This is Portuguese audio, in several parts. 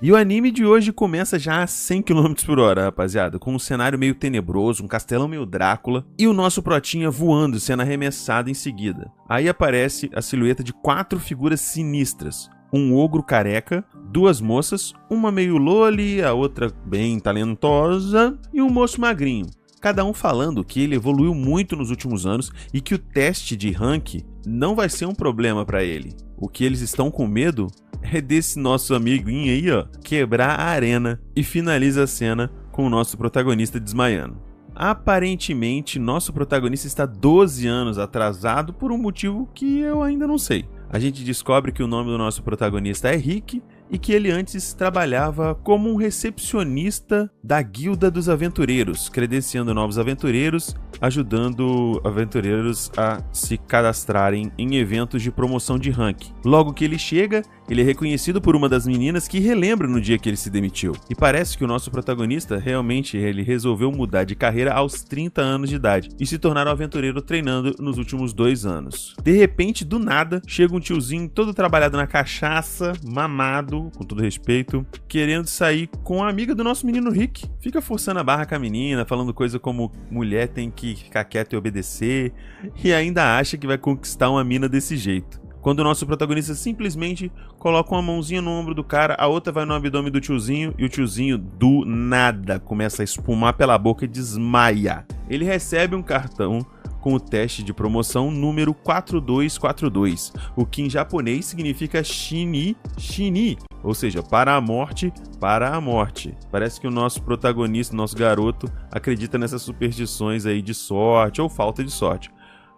E o anime de hoje começa já a 100 km por hora, rapaziada, com um cenário meio tenebroso, um castelão meio Drácula, e o nosso protinha voando, sendo arremessado em seguida. Aí aparece a silhueta de 4 figuras sinistras. Um ogro careca, 2 moças, uma meio loli, a outra bem talentosa, e um moço magrinho. Cada um falando que ele evoluiu muito nos últimos anos e que o teste de rank não vai ser um problema pra ele. O que eles estão com medo é desse nosso amiguinho aí, ó, quebrar a arena, e finaliza a cena com o nosso protagonista desmaiando. Aparentemente, nosso protagonista está 12 anos atrasado por um motivo que eu ainda não sei. A gente descobre que o nome do nosso protagonista é Rick e que ele antes trabalhava como um recepcionista da Guilda dos Aventureiros, credenciando novos aventureiros, ajudando aventureiros a se cadastrarem em eventos de promoção de rank. Logo que ele chega, ele é reconhecido por uma das meninas que relembra no dia que ele se demitiu. E parece que o nosso protagonista realmente ele resolveu mudar de carreira aos 30 anos de idade e se tornar um aventureiro treinando nos últimos 2 anos. De repente, do nada, chega um tiozinho todo trabalhado na cachaça, mamado, com todo respeito, querendo sair com a amiga do nosso menino Rick. Fica forçando a barra com a menina, falando coisa como mulher tem que ficar quieta e obedecer, e ainda acha que vai conquistar uma mina desse jeito. Quando o nosso protagonista simplesmente coloca uma mãozinha no ombro do cara, a outra vai no abdômen do tiozinho, e o tiozinho do nada começa a espumar pela boca e desmaia. Ele recebe um cartão com o teste de promoção número 4242, o que em japonês significa Shini, ou seja, para a morte, para a morte. Parece que o nosso protagonista, nosso garoto, acredita nessas superstições aí de sorte ou falta de sorte.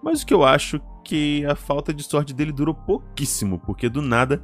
Mas o que eu acho que a falta de sorte dele durou pouquíssimo, porque do nada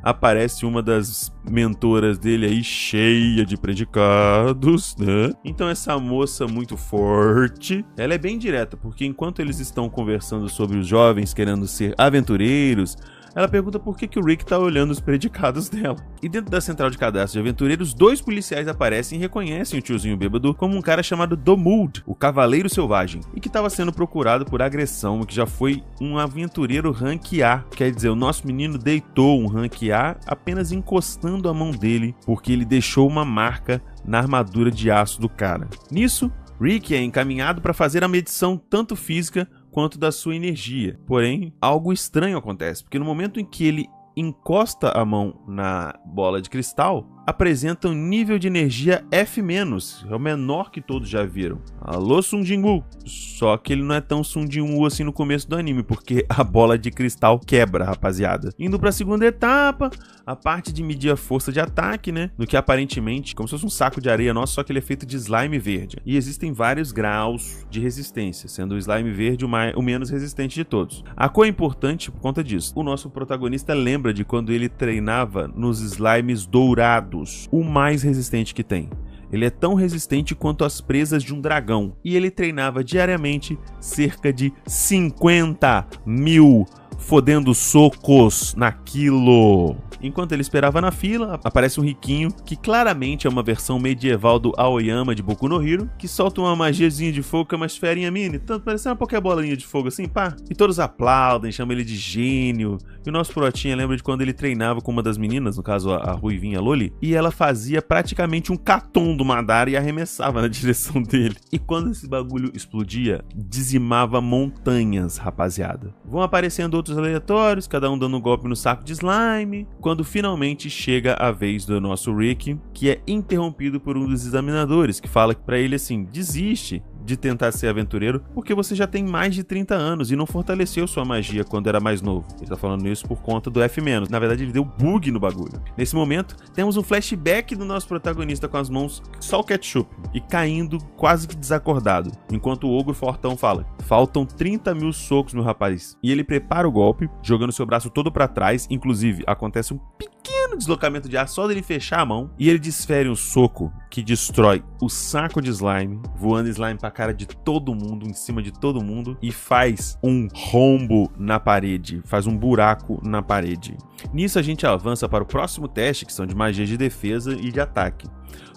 aparece uma das mentoras dele aí cheia de predicados, né? Então essa moça muito forte, ela é bem direta, porque enquanto eles estão conversando sobre os jovens querendo ser aventureiros, ela pergunta por que o Rick tá olhando os predicados dela. E dentro da central de cadastro de aventureiros, 2 policiais aparecem e reconhecem o tiozinho bêbado como um cara chamado Domuld, o Cavaleiro Selvagem, e que estava sendo procurado por agressão, que já foi um aventureiro rank A. Quer dizer, o nosso menino deitou um rank A apenas encostando a mão dele, porque ele deixou uma marca na armadura de aço do cara. Nisso, Rick é encaminhado para fazer a medição tanto física quanto da sua energia. Porém, algo estranho acontece, porque no momento em que ele encosta a mão na bola de cristal, apresenta um nível de energia F-, é o menor que todos já viram. Alô, Sung Jin-woo! Só que ele não é tão Sung Jin-woo assim no começo do anime, porque a bola de cristal quebra, rapaziada. Indo pra segunda etapa, a parte de medir a força de ataque, né? No que aparentemente, como se fosse um saco de areia nosso, só que ele é feito de slime verde. E existem vários graus de resistência, sendo o slime verde o menos resistente de todos. A cor é importante por conta disso. O nosso protagonista lembra de quando ele treinava nos slimes dourados, o mais resistente que tem. Ele é tão resistente quanto as presas de um dragão. E ele treinava diariamente cerca de 50.000 fodendo socos naquilo. Enquanto ele esperava na fila, aparece um riquinho, que claramente é uma versão medieval do Aoyama de Boku no Hero, que solta uma magiazinha de fogo que é uma esferinha mini, tanto parecendo uma pokébolinha de fogo assim, pá. E todos aplaudem, chamam ele de gênio. E o nosso protinha lembra de quando ele treinava com uma das meninas, no caso a ruivinha Loli, e ela fazia praticamente um catom do Madara e arremessava na direção dele. E quando esse bagulho explodia, dizimava montanhas, rapaziada. Vão aparecendo outros aleatórios, cada um dando um golpe no saco de slime, quando finalmente chega a vez do nosso Rick, que é interrompido por um dos examinadores, que fala pra ele assim: desiste de tentar ser aventureiro, porque você já tem mais de 30 anos e não fortaleceu sua magia quando era mais novo. Ele tá falando isso por conta do F-. Na verdade, ele deu bug no bagulho. Nesse momento, temos um flashback do nosso protagonista com as mãos só o ketchup e caindo quase que desacordado, enquanto o ogro fortão fala: faltam 30.000 socos, meu rapaz. E ele prepara o golpe, jogando seu braço todo pra trás, inclusive acontece um pequeno deslocamento de ar só dele fechar a mão, e ele desfere um soco que destrói o saco de slime, voando slime pra cara de todo mundo, em cima de todo mundo, e faz um rombo na parede, faz um buraco na parede. Nisso a gente avança para o próximo teste, que são de magia de defesa e de ataque.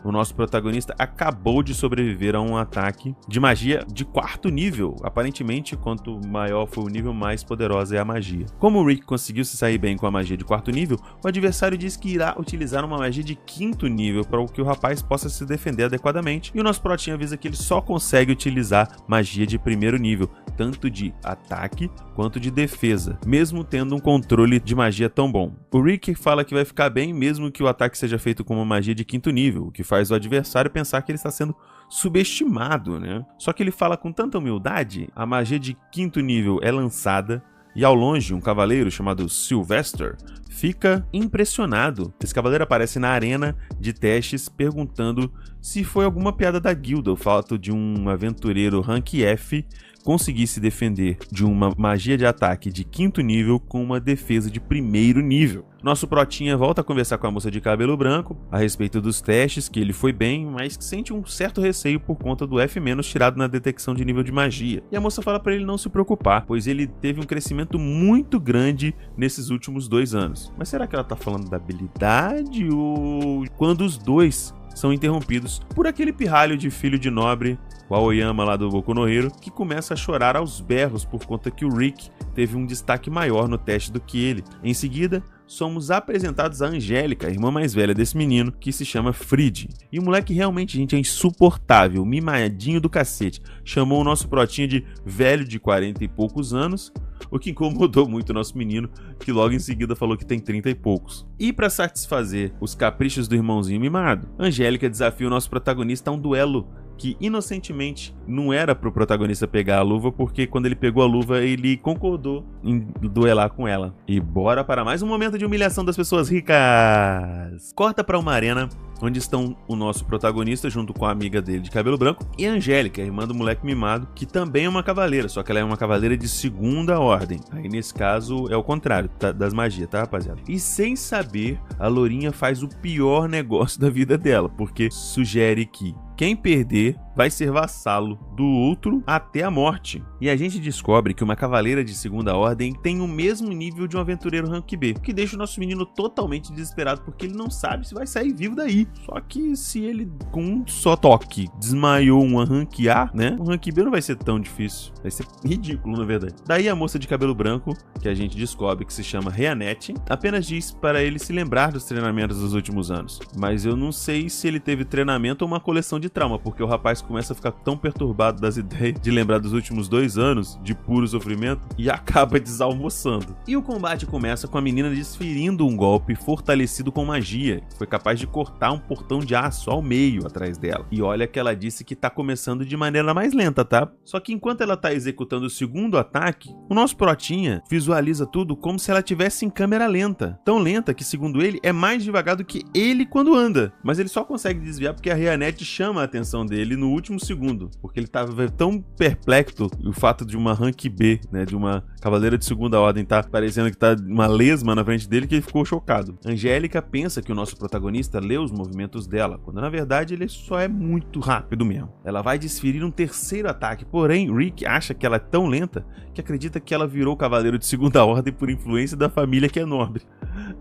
O nosso protagonista acabou de sobreviver a um ataque de magia de 4º nível. Aparentemente, quanto maior for o nível, mais poderosa é a magia. Como o Rick conseguiu se sair bem com a magia de 4º nível, o adversário diz que irá utilizar uma magia de 5º nível para que o rapaz possa se defender adequadamente. E o nosso protinho avisa que ele só consegue utilizar magia de 1º nível, tanto de ataque quanto de defesa, mesmo tendo um controle de magia tão bom. O Rick fala que vai ficar bem mesmo que o ataque seja feito com uma magia de 5º nível, o que faz o adversário pensar que ele está sendo subestimado, né? Só que ele fala com tanta humildade, a magia de 5º nível é lançada e ao longe um cavaleiro chamado Sylvester fica impressionado. Esse cavaleiro aparece na arena de testes perguntando se foi alguma piada da guilda o fato de um aventureiro rank F conseguir se defender de uma magia de ataque de 5º nível com uma defesa de 1º nível. Nosso protinha volta a conversar com a moça de cabelo branco a respeito dos testes, que ele foi bem, mas que sente um certo receio por conta do F- tirado na detecção de nível de magia. E a moça fala para ele não se preocupar, pois ele teve um crescimento muito grande nesses últimos 2 anos. Mas será que ela tá falando da habilidade ou quando os dois são interrompidos por aquele pirralho de filho de nobre, o Aoyama lá do Boku no Hero, que começa a chorar aos berros por conta que o Rick teve um destaque maior no teste do que ele. Em seguida, somos apresentados a Angélica, a irmã mais velha desse menino, que se chama Fried. E o moleque realmente, gente, é insuportável, mimadinho do cacete. Chamou o nosso protinha de velho de 40 e poucos anos, o que incomodou muito o nosso menino, que logo em seguida falou que tem 30 e poucos. E para satisfazer os caprichos do irmãozinho mimado, Angélica desafia o nosso protagonista a um duelo que inocentemente não era pro protagonista pegar a luva, porque quando ele pegou a luva ele concordou em duelar com ela. E bora para mais um momento de humilhação das pessoas ricas. Corta para uma arena onde estão o nosso protagonista junto com a amiga dele de cabelo branco e a Angélica, a irmã do moleque mimado, que também é uma cavaleira, só que ela é uma cavaleira de 2ª ordem. Aí nesse caso é o contrário das magias, tá, rapaziada? E sem saber, a lourinha faz o pior negócio da vida dela, porque sugere que quem perder vai ser vassalo do outro até a morte. E a gente descobre que uma cavaleira de 2ª ordem tem o mesmo nível de um aventureiro rank B, o que deixa o nosso menino totalmente desesperado, porque ele não sabe se vai sair vivo daí. Só que se ele, com um só toque, desmaiou uma rank A, né? Um rank B não vai ser tão difícil. Vai ser ridículo, na verdade. Daí a moça de cabelo branco, que a gente descobre que se chama Reanette, apenas diz para ele se lembrar dos treinamentos dos últimos anos. Mas eu não sei se ele teve treinamento ou uma coleção de trauma, porque o rapaz começa a ficar tão perturbado das ideias de lembrar dos últimos 2 anos de puro sofrimento e acaba desalmoçando. E o combate começa com a menina desferindo um golpe fortalecido com magia, que foi capaz de cortar um portão de aço ao meio atrás dela. E olha que ela disse que tá começando de maneira mais lenta, tá? Só que enquanto ela tá executando o 2º ataque, o nosso protinha visualiza tudo como se ela tivesse em câmera lenta. Tão lenta que, segundo ele, é mais devagar do que ele quando anda. Mas ele só consegue desviar porque a Reanette chama a atenção dele no último segundo, porque ele tava tão perplexo, o fato de uma rank B, né, de uma cavaleira de 2ª ordem tá parecendo que tá uma lesma na frente dele, que ele ficou chocado. Angélica pensa que o nosso protagonista lê os movimentos dela, quando na verdade ele só é muito rápido mesmo. Ela vai desferir um 3º ataque, porém Rick acha que ela é tão lenta que acredita que ela virou cavaleiro de 2ª ordem por influência da família que é nobre.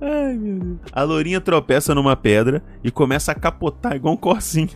Ai, meu Deus. A lourinha tropeça numa pedra e começa a capotar igual um corcinho,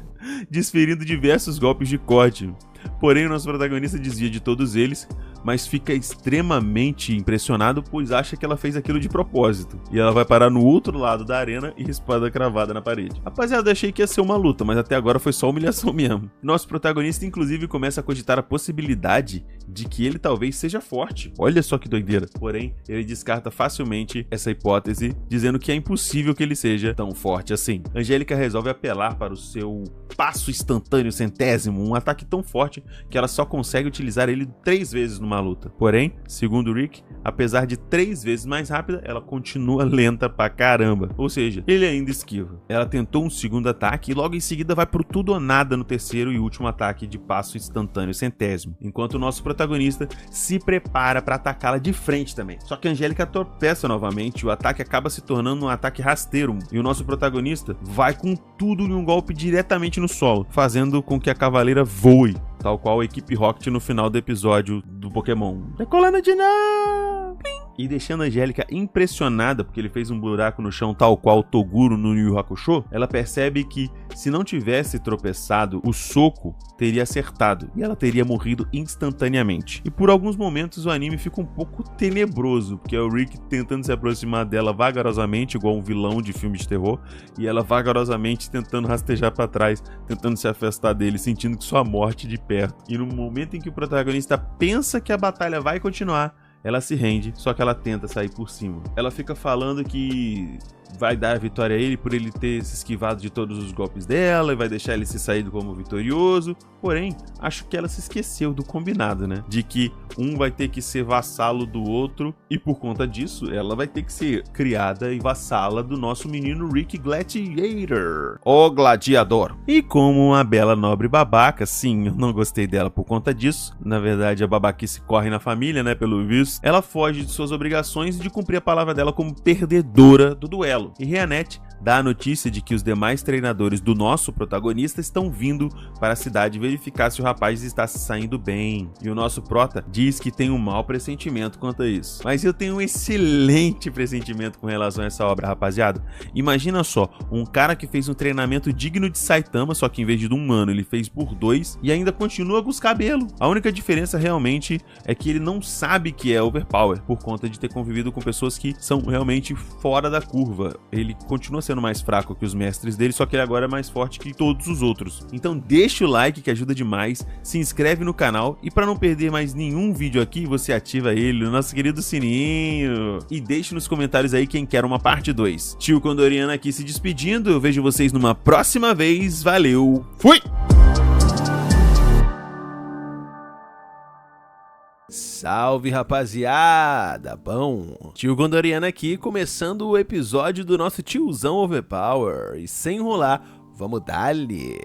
desferindo diversos golpes de corte. Porém, o nosso protagonista desvia de todos eles, mas fica extremamente impressionado, pois acha que ela fez aquilo de propósito. E ela vai parar no outro lado da arena e espada cravada na parede. Rapaziada, achei que ia ser uma luta, mas até agora foi só humilhação mesmo. Nosso protagonista, inclusive, começa a cogitar a possibilidade de que ele talvez seja forte. Olha só que doideira. Porém, ele descarta facilmente essa hipótese, dizendo que é impossível que ele seja tão forte assim. Angélica resolve apelar para o seu passo instantâneo centésimo, um ataque tão forte que ela só consegue utilizar ele 3 vezes numa luta. Porém, segundo Rick, apesar de 3 vezes mais rápida, ela continua lenta pra caramba. Ou seja, ele ainda esquiva. Ela tentou um 2º ataque e logo em seguida vai pro tudo ou nada no 3º e último ataque de passo instantâneo centésimo. Enquanto o nosso protagonista se prepara pra atacá-la de frente também. Só que a Angélica tropeça novamente e o ataque acaba se tornando um ataque rasteiro. E o nosso protagonista vai com tudo em um golpe diretamente no solo, fazendo com que a cavaleira voe, tal qual a equipe Rocket no final do episódio do Pokémon. Decolando de novo! e deixando a Angélica impressionada porque ele fez um buraco no chão tal qual o Toguro no Yu Yu Hakusho, ela percebe que se não tivesse tropeçado, o soco teria acertado e ela teria morrido instantaneamente. E por alguns momentos o anime fica um pouco tenebroso, porque é o Rick tentando se aproximar dela vagarosamente, igual um vilão de filme de terror, e ela vagarosamente tentando rastejar pra trás, tentando se afastar dele, sentindo que sua morte de perto. E no momento em que o protagonista pensa que a batalha vai continuar, ela se rende, só que ela tenta sair por cima. Ela fica falando que vai dar a vitória a ele por ele ter se esquivado de todos os golpes dela e vai deixar ele se sair como vitorioso. Porém, acho que ela se esqueceu do combinado, né? De que um vai ter que ser vassalo do outro e por conta disso, ela vai ter que ser criada e vassala do nosso menino Rick Gladiator, o gladiador. E como uma bela nobre babaca, sim, eu não gostei dela por conta disso. Na verdade, a babaquice corre na família, né? Pelo visto. Ela foge de suas obrigações e de cumprir a palavra dela como perdedora do duelo. E Rianete dá a notícia de que os demais treinadores do nosso protagonista estão vindo para a cidade verificar se o rapaz está se saindo bem. E o nosso prota diz que tem um mau pressentimento quanto a isso. Mas eu tenho um excelente pressentimento com relação a essa obra, rapaziada. Imagina só, um cara que fez um treinamento digno de Saitama, só que em vez de um ano ele fez por 2 e ainda continua com os cabelos. A única diferença realmente é que ele não sabe que é overpower por conta de ter convivido com pessoas que são realmente fora da curva. Ele continua sendo mais fraco que os mestres dele, só que ele agora é mais forte que todos os outros. Então deixa o like que ajuda demais, se inscreve no canal e para não perder mais nenhum vídeo aqui, você ativa ele no nosso querido sininho. E deixe nos comentários aí quem quer uma parte 2. Tio Condoriano aqui se despedindo, eu vejo vocês numa próxima vez, valeu, fui! Salve, rapaziada! Bom, tio Gondoriano aqui, começando o episódio do nosso tiozão Overpower. E sem enrolar, vamos dar-lhe!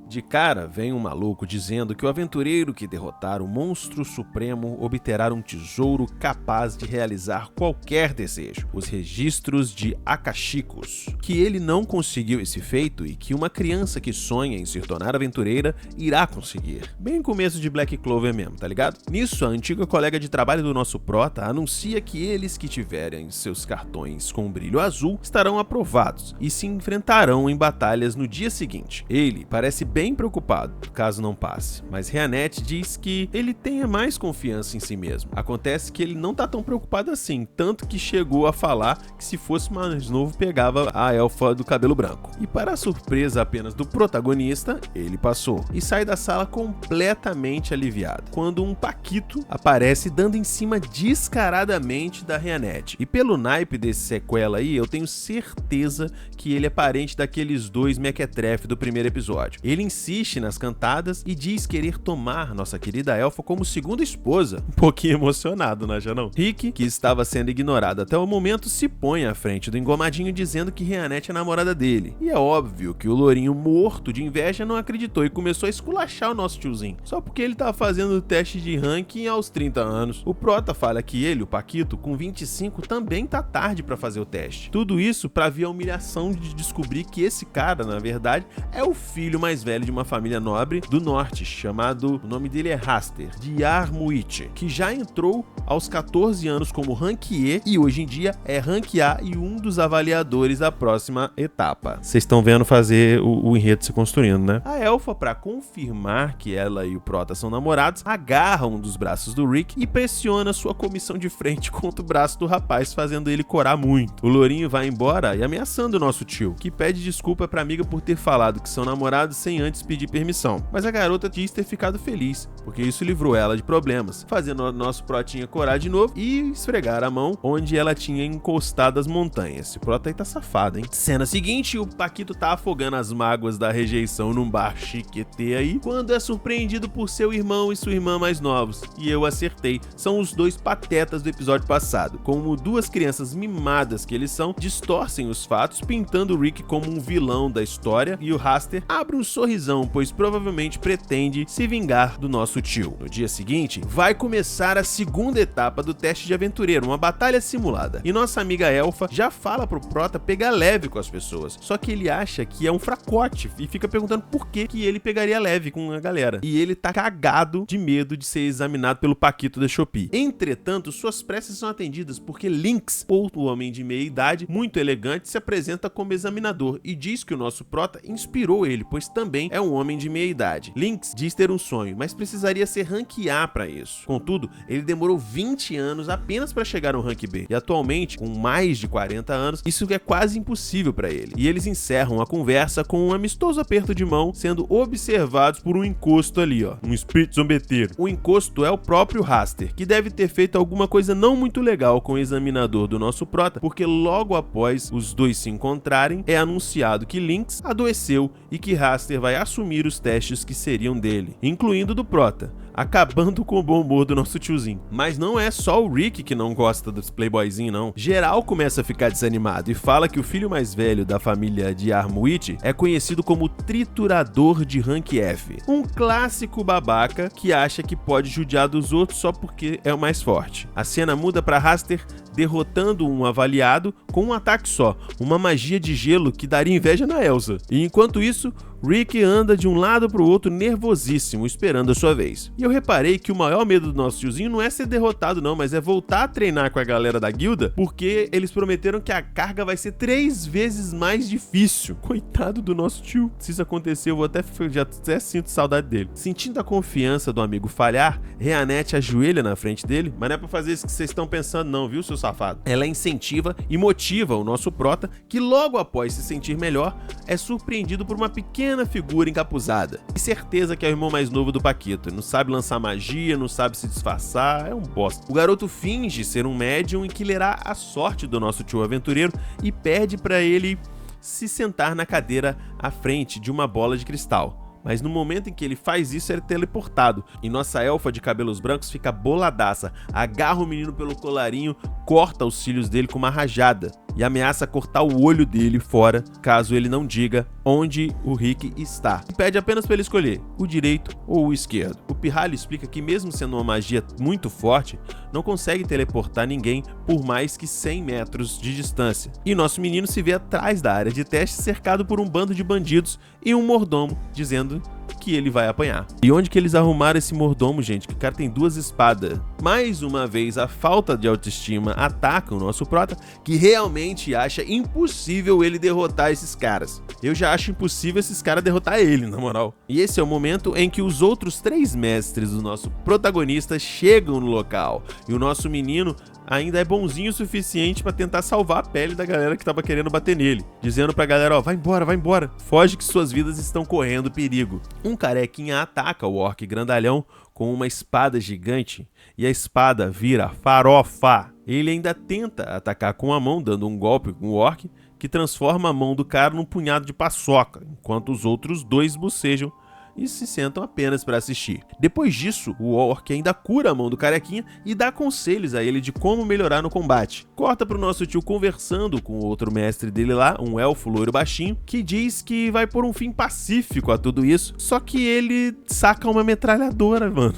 De cara, vem um maluco dizendo que o aventureiro que derrotar o monstro supremo obterá um tesouro capaz de realizar qualquer desejo, os registros de Akashicos, que ele não conseguiu esse feito e que uma criança que sonha em se tornar aventureira irá conseguir. Bem começo de Black Clover mesmo, tá ligado? Nisso, a antiga colega de trabalho do nosso prota anuncia que eles que tiverem seus cartões com brilho azul estarão aprovados e se enfrentarão em batalhas no dia seguinte. Ele parece bem preocupado caso não passe, mas Rianete diz que ele tenha mais confiança em si mesmo. Acontece que ele não tá tão preocupado assim, tanto que chegou a falar que se fosse mais novo pegava a elfa do cabelo branco. E para a surpresa apenas do protagonista, ele passou e sai da sala completamente aliviado, quando um Paquito aparece dando em cima descaradamente da Rianete. E pelo naipe desse sequela aí, eu tenho certeza que ele é parente daqueles dois mequetrefe do primeiro episódio. Ele insiste nas cantadas e diz querer tomar nossa querida elfa como segunda esposa. Um pouquinho emocionado, né, já não? Rick, que estava sendo ignorado até o momento, se põe à frente do engomadinho dizendo que Rianete é namorada dele. E é óbvio que o lourinho morto de inveja não acreditou e começou a esculachar o nosso tiozinho, só porque ele tava fazendo o teste de ranking aos 30 anos. O prota fala que ele, o Paquito, com 25 também tá tarde pra fazer o teste. Tudo isso pra vir a humilhação de descobrir que esse cara, na verdade, é o filho mais velho de uma família nobre do norte, chamado, o nome dele é Raster, de Yarmuichi, que já entrou aos 14 anos como Rank E e hoje em dia é Rank A e um dos avaliadores da próxima etapa. Vocês estão vendo fazer o enredo se construindo, né? A elfa, para confirmar que ela e o prota são namorados, agarra um dos braços do Rick e pressiona sua comissão de frente contra o braço do rapaz, fazendo ele corar muito. O lourinho vai embora e ameaçando o nosso tio, que pede desculpa pra amiga por ter falado que são namorados sem antes pedir permissão. Mas a garota diz ter ficado feliz, porque isso livrou ela de problemas, fazendo o nosso protinha corar de novo e esfregar a mão onde ela tinha encostado as montanhas. Esse prota aí tá safado, hein? Cena seguinte, o Paquito tá afogando as mágoas da rejeição num bar chiquetê aí, quando é surpreendido por seu irmão e sua irmã mais novos. E eu acertei, são os dois patetas do episódio passado. Como duas crianças mimadas que eles são, distorcem os fatos, pintando o Rick como um vilão da história, e o Raster abre um sorriso sorrisão, pois provavelmente pretende se vingar do nosso tio. No dia seguinte, vai começar a segunda etapa do teste de aventureiro, uma batalha simulada. E nossa amiga Elfa já fala pro Prota pegar leve com as pessoas, só que ele acha que é um fracote e fica perguntando por que ele pegaria leve com a galera. E ele tá cagado de medo de ser examinado pelo Paquito da Shopee. Entretanto, suas preces são atendidas porque Lynx, outro homem de meia idade, muito elegante, se apresenta como examinador e diz que o nosso Prota inspirou ele, pois também é um homem de meia idade. Lynx diz ter um sonho, mas precisaria ser rank A para isso. Contudo, ele demorou 20 anos apenas para chegar no rank B, e atualmente, com mais de 40 anos, isso é quase impossível para ele. E eles encerram a conversa com um amistoso aperto de mão, sendo observados por um encosto ali, ó, um espírito zombeteiro. O encosto é o próprio Raster, que deve ter feito alguma coisa não muito legal com o examinador do nosso Prota, porque logo após os dois se encontrarem, é anunciado que Lynx adoeceu e que Raster vai assumir os testes que seriam dele, incluindo do Prota, acabando com o bom humor do nosso tiozinho. Mas não é só o Rick que não gosta dos playboyzinhos, não. Geral começa a ficar desanimado e fala que o filho mais velho da família de Armuit é conhecido como triturador de rank F. Um clássico babaca que acha que pode judiar dos outros só porque é o mais forte. A cena muda para Raster derrotando um avaliado com um ataque só, uma magia de gelo que daria inveja na Elsa. E enquanto isso, Rick anda de um lado pro outro nervosíssimo, esperando a sua vez. E eu reparei que o maior medo do nosso tiozinho não é ser derrotado não, mas é voltar a treinar com a galera da guilda, porque eles prometeram que a carga vai ser 3 vezes mais difícil. Coitado do nosso tio. Se isso acontecer, eu vou já até sinto saudade dele. Sentindo a confiança do amigo falhar, Reanete ajoelha na frente dele, mas não é pra fazer isso que vocês estão pensando não, viu, seu safado? Ela incentiva e motiva o nosso Prota, que logo após se sentir melhor, é surpreendido por uma pequena figura encapuzada. E certeza que é o irmão mais novo do Paquito. Não sabe lançar magia, não sabe se disfarçar, é um bosta. O garoto finge ser um médium e que lerá a sorte do nosso tio aventureiro e pede pra ele se sentar na cadeira à frente de uma bola de cristal. Mas no momento em que ele faz isso, ele é teleportado. E nossa elfa de cabelos brancos fica boladaça, agarra o menino pelo colarinho, corta os cílios dele com uma rajada e ameaça cortar o olho dele fora, caso ele não diga onde o Rick está. E pede apenas para ele escolher o direito ou o esquerdo. O pirralho explica que mesmo sendo uma magia muito forte, não consegue teleportar ninguém por mais que 100 metros de distância. E nosso menino se vê atrás da área de teste, cercado por um bando de bandidos e um mordomo, dizendo que ele vai apanhar. E onde que eles arrumaram esse mordomo, gente? Que o cara tem 2 espadas. Mais uma vez, a falta de autoestima ataca o nosso Prota, que realmente acha impossível ele derrotar esses caras. Eu já acho impossível esses caras derrotar ele, na moral. E esse é o momento em que os outros 3 mestres do nosso protagonista chegam no local. E o nosso menino ainda é bonzinho o suficiente pra tentar salvar a pele da galera que tava querendo bater nele, dizendo pra galera, ó, vai embora, foge que suas vidas estão correndo perigo. Um carequinha ataca o orc grandalhão com uma espada gigante e a espada vira farofa. Ele ainda tenta atacar com a mão, dando um golpe com o orc, que transforma a mão do cara num punhado de paçoca, enquanto os outros 2 bocejam e se sentam apenas para assistir. Depois disso, o orc ainda cura a mão do carequinha e dá conselhos a ele de como melhorar no combate. Corta pro nosso tio conversando com o outro mestre dele lá, um elfo loiro baixinho, que diz que vai pôr um fim pacífico a tudo isso, só que ele saca uma metralhadora, mano.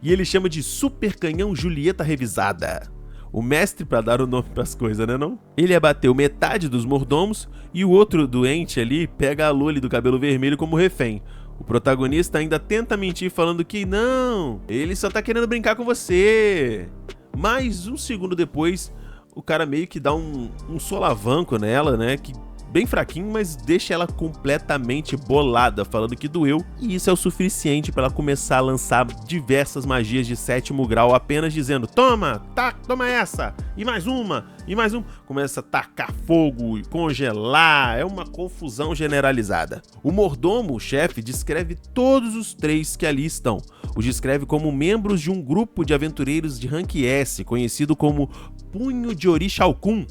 E ele chama de Super Canhão Julieta Revisada. O mestre pra dar o nome pras coisas, né não? Ele abateu metade dos mordomos e o outro doente ali pega a Loli do cabelo vermelho como refém. O protagonista ainda tenta mentir falando que não, ele só tá querendo brincar com você. Mas um segundo depois, o cara meio que dá um solavanco nela, né, que bem fraquinho, mas deixa ela completamente bolada, falando que doeu, e isso é o suficiente para ela começar a lançar diversas magias de 7º grau, apenas dizendo, toma essa, e mais uma. Começa a tacar fogo e congelar, é uma confusão generalizada. O mordomo, o chefe, descreve todos os 3 que ali estão. Os descreve como membros de um grupo de aventureiros de rank S, conhecido como Punho de Orixalcum.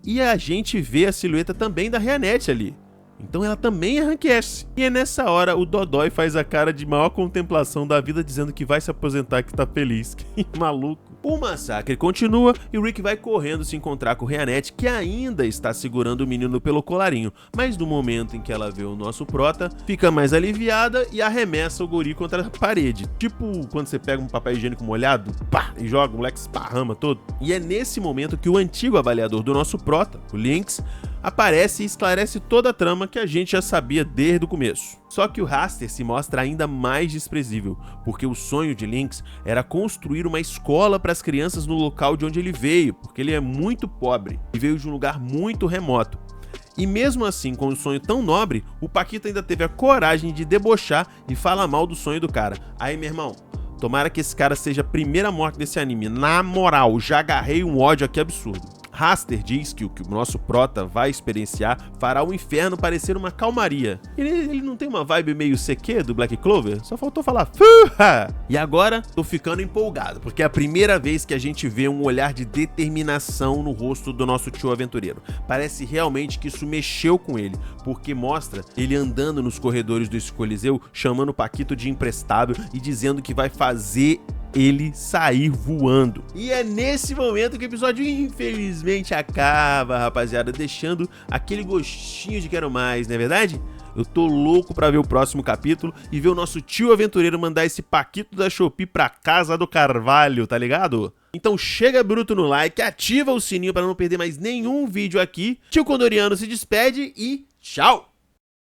E a gente vê a silhueta também da Reanete ali. Então ela também é rank S. E é nessa hora o Dodói faz a cara de maior contemplação da vida, dizendo que vai se aposentar, que tá feliz. Que maluco. O massacre continua e o Rick vai correndo se encontrar com Reanette, que ainda está segurando o menino pelo colarinho, mas no momento em que ela vê o nosso prota, fica mais aliviada e arremessa o guri contra a parede. Tipo quando você pega um papel higiênico molhado, pá, e joga, o moleque esparrama todo. E é nesse momento que o antigo avaliador do nosso prota, o Lynx, aparece e esclarece toda a trama que a gente já sabia desde o começo. Só que o Raster se mostra ainda mais desprezível, porque o sonho de Lynx era construir uma escola para as crianças no local de onde ele veio, porque ele é muito pobre e veio de um lugar muito remoto. E mesmo assim, com um sonho tão nobre, o Paquito ainda teve a coragem de debochar e falar mal do sonho do cara. Aí, meu irmão, tomara que esse cara seja a primeira morte desse anime. Na moral, já agarrei um ódio aqui absurdo. Raster diz que o que o nosso prota vai experienciar fará o inferno parecer uma calmaria. Ele não tem uma vibe meio CQ do Black Clover? Só faltou falar fuha! E agora, tô ficando empolgado, porque é a primeira vez que a gente vê um olhar de determinação no rosto do nosso tio aventureiro. Parece realmente que isso mexeu com ele, porque mostra ele andando nos corredores do Coliseu, chamando o Paquito de imprestável e dizendo que vai fazer ele sair voando. E é nesse momento que o episódio infelizmente acaba, rapaziada, deixando aquele gostinho de quero mais, não é verdade? Eu tô louco pra ver o próximo capítulo e ver o nosso tio aventureiro mandar esse Paquito da Shopee pra casa do Carvalho, tá ligado? Então chega bruto no like, ativa o sininho pra não perder mais nenhum vídeo aqui. Tio Condoriano se despede e tchau!